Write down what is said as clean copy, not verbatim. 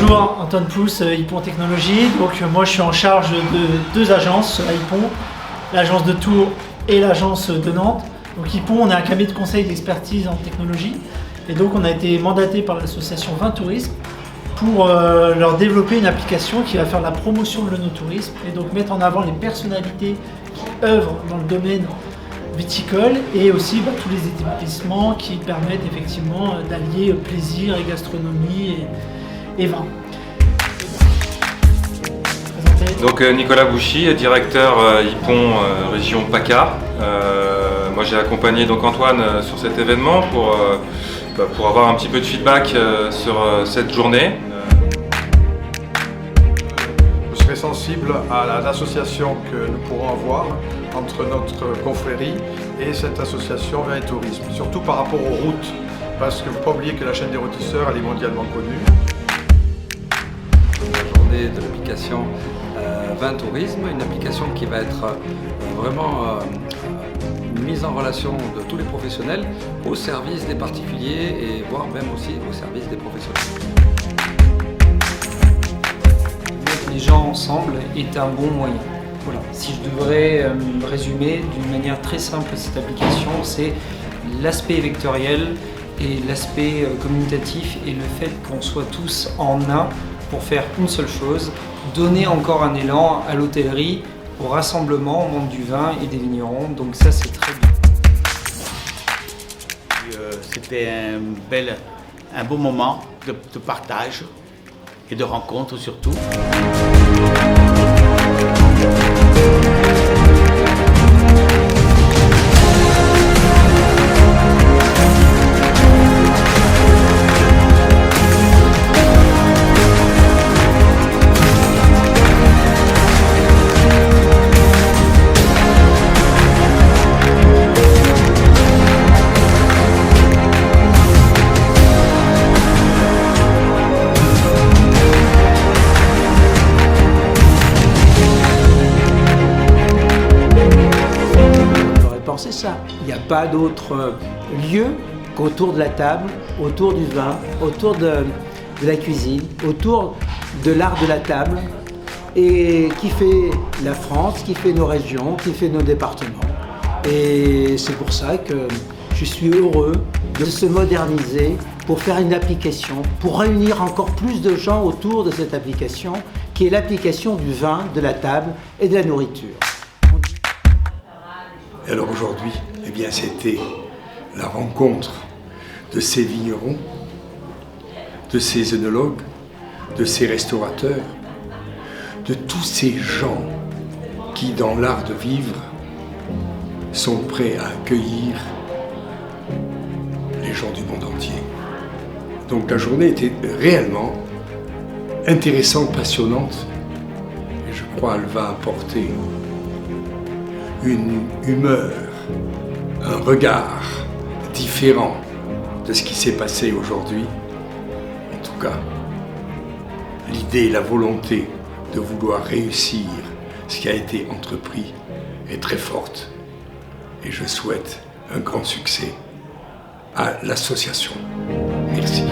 Bonjour, Antoine Pousse, Hippon Technologies. Donc moi je suis en charge de deux agences à Hippon, l'agence de Tours et l'agence de Nantes. Donc Hippon, on est un cabinet de conseil d'expertise en technologie et donc on a été mandaté par l'association Vin Tourisme pour leur développer une application qui va faire la promotion de l'œnotourisme et donc mettre en avant les personnalités qui œuvrent dans le domaine viticole et aussi tous les établissements qui permettent effectivement d'allier plaisir et gastronomie et vin. Donc Nicolas Bouchy, directeur Hippon région PACA. Moi j'ai accompagné donc Antoine sur cet événement pour avoir un petit peu de feedback sur cette journée. Je serai sensible à l'association que nous pourrons avoir entre notre confrérie et cette association Vin et Tourisme, surtout par rapport aux routes, parce qu'il ne faut pas oublier que la chaîne des rôtisseurs elle est mondialement connue. La journée de l'application Vin Tourisme, une application qui va être vraiment une mise en relation de tous les professionnels au service des particuliers et voire même aussi au service des professionnels. Mettre les gens ensemble est un bon moyen. Voilà. Si je devrais résumer d'une manière très simple cette application, c'est l'aspect vectoriel et l'aspect communicatif et le fait qu'on soit tous en un pour faire une seule chose, donner encore un élan à l'hôtellerie, au rassemblement, au monde du vin et des vignerons. Donc ça, c'est très bien. C'était un beau moment de partage et de rencontre surtout. C'est ça. Il n'y a pas d'autre lieu qu'autour de la table, autour du vin, autour de la cuisine, autour de l'art de la table et qui fait la France, qui fait nos régions, qui fait nos départements. Et c'est pour ça que je suis heureux de se moderniser pour faire une application, pour réunir encore plus de gens autour de cette application qui est l'application du vin, de la table et de la nourriture. Et alors aujourd'hui, eh bien, c'était la rencontre de ces vignerons, de ces œnologues, de ces restaurateurs, de tous ces gens qui, dans l'art de vivre, sont prêts à accueillir les gens du monde entier. Donc la journée était réellement intéressante, passionnante, et je crois qu'elle va apporter une humeur, un regard différent de ce qui s'est passé aujourd'hui. En tout cas, l'idée et la volonté de vouloir réussir ce qui a été entrepris est très forte. Et je souhaite un grand succès à l'association. Merci.